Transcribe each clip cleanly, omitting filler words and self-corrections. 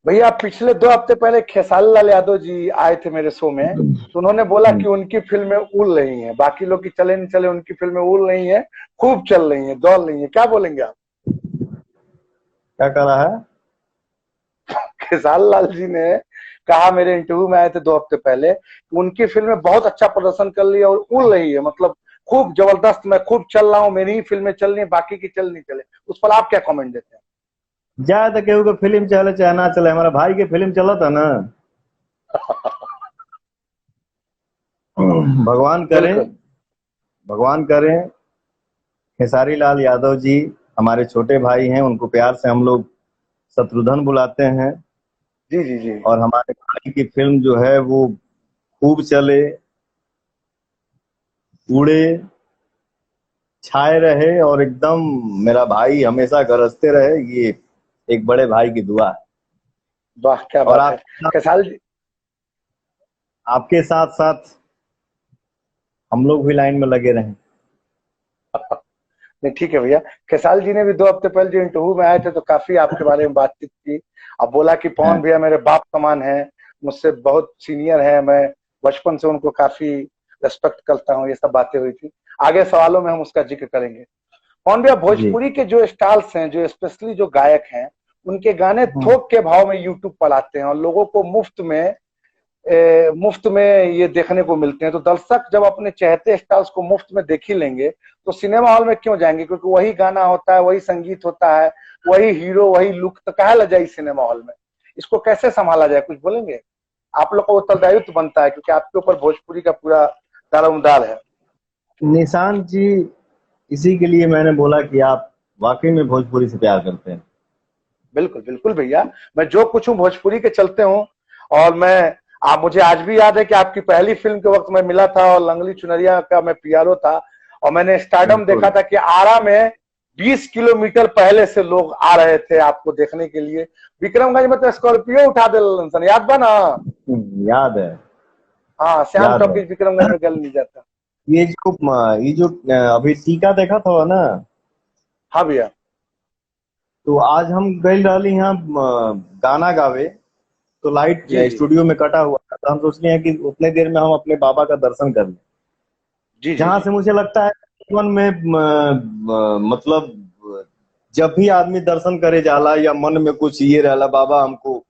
भैया पिछले 2 हफ्ते पहले खेसारी लाल यादव जी आए थे मेरे शो में, तो उन्होंने बोला कि उनकी फिल्में उड़ रही हैं, बाकी लोग की चले नहीं चले, उनकी फिल्में उड़ रही हैं, खूब चल रही हैं, दौड़ रही हैं। क्या बोलेंगे आप? क्या कर रहा है? खेसारी लाल जी ने कहा मेरे इंटरव्यू में आए थे 2 हफ्ते पहले कि उनकी फिल्में बहुत अच्छा प्रदर्शन कर रही है और उड़ रही है, मतलब खूब जबरदस्त, मैं खूब चल रहा हूँ, मेरी ही फिल्में चल रही है, बाकी की चल नहीं चले। उस पर आप क्या कमेंट देते हैं? जाए तो केहू के फिल्म चले चाहे ना चले, हमारा भाई के फिल्म चला था ना। भगवान करें, बिल्कुल। भगवान करें खेसारी लाल यादव जी हमारे छोटे भाई हैं, उनको प्यार से हम लोग शत्रुघ्न बुलाते हैं। जी जी जी। और हमारे भाई की फिल्म जो है वो खूब चले, उड़े, छाए रहे और एकदम मेरा भाई हमेशा गरजते रहे, ये एक बड़े भाई की दुआ है। वाह क्या और बात है। खेसारी जी। आपके साथ साथ हम लोग भी लाइन में लगे रहे। नहीं ठीक है भैया। खेसारी जी ने भी 2 हफ्ते पहले जो इंटरव्यू में आए थे तो काफी आपके बारे में बातचीत की। अब बोला कि पवन भैया मेरे बाप समान है, मुझसे बहुत सीनियर है, मैं बचपन से उनको काफी रेस्पेक्ट करता हूँ, ये सब बातें हुई थी। आगे सवालों में हम उसका जिक्र करेंगे। पवन भैया, जी। भोजपुरी के जो स्टार्स हैं, जो स्पेशली जो गायक हैं, उनके गाने हम्म। थोक के भाव में यूट्यूब पर आते हैं और लोगों को मुफ्त में ये देखने को मिलते हैं। तो दर्शक जब अपने चहेते स्टार्स को मुफ्त में देख ही लेंगे तो सिनेमा हॉल में क्यों जाएंगे? क्योंकि वही गाना होता है, वही संगीत होता है, वही हीरो, वही लुक, तो काहे ला जाए सिनेमा हॉल में? इसको कैसे संभाला जाए, कुछ बोलेंगे? आप लोग का उत्तरदायित्व बनता है क्योंकि आपके ऊपर भोजपुरी का पूरा दारोमदार है। निशांत जी, इसी के लिए मैंने बोला कि आप वाकई में भोजपुरी से प्यार करते हैं। बिल्कुल बिल्कुल भैया। मैं जो कुछ हूँ भोजपुरी के चलते हूँ। और मैं, आप, मुझे आज भी याद है कि आपकी पहली फिल्म के वक्त मैं मिला था और लंगली चुनरिया का मैं पीआरओ था। और मैंने स्टारडम देखा बिल्कुल। था कि आरा में 20 किलोमीटर पहले से लोग आ रहे थे आपको देखने के लिए। विक्रमगंज में तो स्कॉर्पियो उठा दे सन, याद बा ना? याद है। हाँ, श्याम याद है। टॉकीज विक्रमगंज में गल नहीं जाता। ये जो अभी टीका देखा था ना, हाँ भैया। तो आज हम गए रही यहाँ गाना गावे, तो लाइट जी जी स्टूडियो में कटा हुआ था, तो हम सोच रहे हैं कि उतने देर में हम अपने बाबा का दर्शन कर लें। जी जी जहां जी। से मुझे लगता है जीवन में मतलब जब भी आदमी दर्शन करे जाला या मन में कुछ ये रहला, बाबा हमको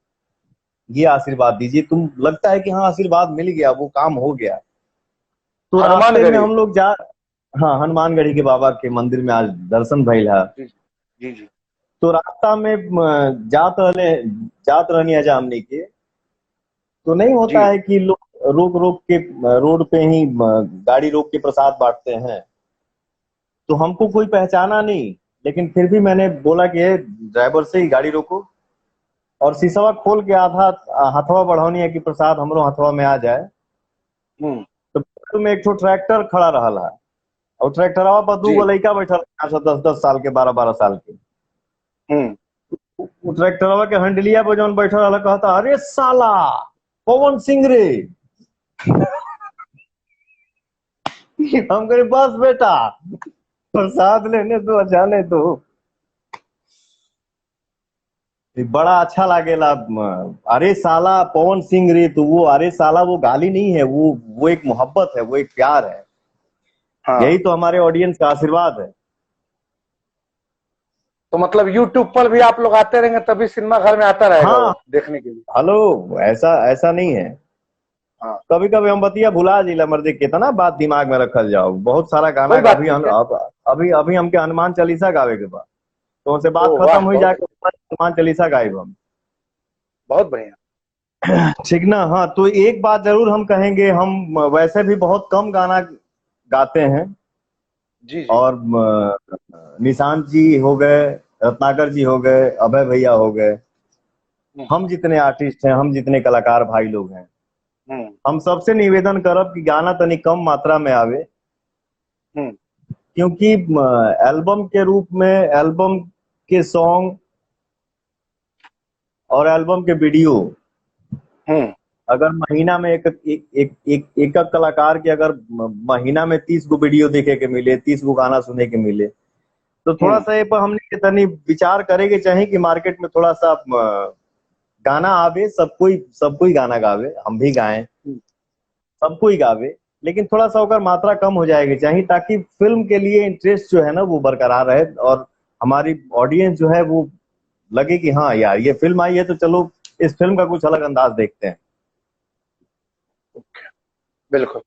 ये आशीर्वाद दीजिए, तुम लगता है कि हाँ आशीर्वाद मिल गया, वो काम हो गया। तो रास्ते में हनुमानगढ़ी। हम लोग जा, हाँ हनुमानगढ़ी के बाबा के मंदिर में आज दर्शन भइल है। जी जी जी। तो रास्ता में जात रहनी है हमनी के, तो नहीं होता जी। है कि लोग रोक रोक के रोड पे ही गाड़ी रोक के प्रसाद बांटते हैं। तो हमको कोई पहचाना नहीं, लेकिन फिर भी मैंने बोला कि "ए, ड्राइवर से ही गाड़ी रोको", और शीशवा खोल के आधा हथवा बढ़ौनी है कि प्रसाद हमरो हथवा में आ जाए। हम्म। तो बगल में एक ठो ट्रैक्टर खड़ा रहल है, और ट्रैक्टरवा पर दू जी। गो लड़का बैठल, 10-10 साल के, 12-12 साल के। हम्म। वो ट्रैक्टरवा के हंडलिया पर जौन बैठल रहल, कहता अरे साला पवन सिंह रे। हम कहे बस बेटा, प्रसाद लेने दो, जाने दो। ये बड़ा अच्छा लागेला। अरे साला पवन सिंह रे, तो वो अरे साला वो गाली नहीं है, वो एक मोहब्बत है, वो एक प्यार है। हाँ। यही तो हमारे ऑडियंस का आशीर्वाद है। तो मतलब यूट्यूब पर भी आप लोग आते रहेंगे तभी सिनेमा घर में आता रहेगा हाँ। वो देखने के लिए? हेलो, ऐसा ऐसा नहीं है। हाँ। कभी कभी हम बतिया भुला जिला, मर्दे कितना बात दिमाग में रखल जाओ, बहुत सारा गाना कोई का बात अभी नहीं भैया। अभी अभी हमके हनुमान चालीसा गावे के बाद, तो उनसे बात ओ खत्म वाह, हुई बहुत जाके अच्छा। हनुमान चालीसा गायब हम। बहुत बढ़िया। ठीक ना? हाँ, तो एक बात जरूर हम कहेंगे, हम वैसे भी बहुत कम गाना गाते हैं। जी जी। और निशांत जी हो गए, रत्नाकर जी हो गए, अभय भैया हो गए, हम्म हम जितने आर्टिस्ट हैं, हम जितने कलाकार भाई लोग हैं, हम्म हम सबसे निवेदन करब कि गाना तनी कम मात्रा में आवे। हम्म क्योंकि एल्बम के रूप में, एल्बम के सॉन्ग और एल्बम के वीडियो, हम्म अगर महीना में एक कलाकार के अगर महीना में 30 गो वीडियो देखे के मिले, 30 गो गाना सुने के मिले, तो थोड़ा हम्म। सा ये पर हमने तनी विचार करेंगे चाहिए कि मार्केट में थोड़ा सा गाना आवे, सब कोई गाना गावे, हम भी गाएं, सब कोई गावे, लेकिन थोड़ा सा अगर मात्रा कम हो जाएगी चाहिए, ताकि फिल्म के लिए इंटरेस्ट जो है ना वो बरकरार रहे, और हमारी ऑडियंस जो है वो लगे कि हाँ यार ये फिल्म आई है तो चलो इस फिल्म का कुछ अलग अंदाज देखते हैं। बिल्कुल।